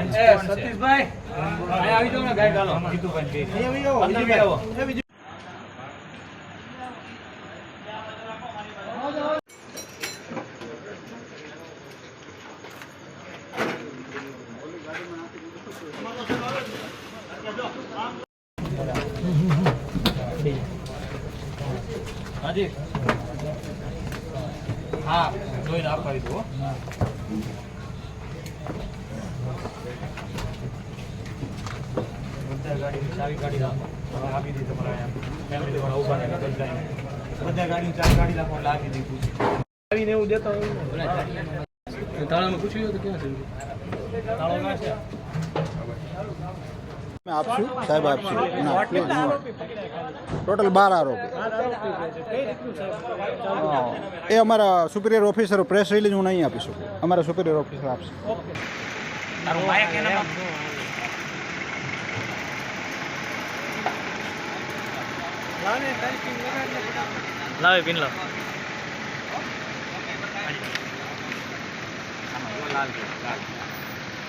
સતીશભાઈ આવી જાઓ ને ગાઈડ હાલો જીતુભાઈ આવો હાજી હા જોઈને આપવા દીધું બધા ગાડીની ચાવી કાઢી રાખો આપી દીધી તમારા ફેમિલી વાળા ઉભા ને બધા ગાડીની ચાવી કાઢી રાખો એટલે આપી દીધું ચાવીને એવું દેતા હોય તાળાનું પૂછ્યું તો ક્યાં છે તાળો ના છે આપશું સાહેબ આપશું ટોટલ 12 આરોપી એ અમારા સુપિરિયર ઓફિસરો પ્રેસ રિલીઝ હું નહીં આપી શકું અમારા સુપિરિયર ઓફિસર આપશે લાવે પિન લો લાલ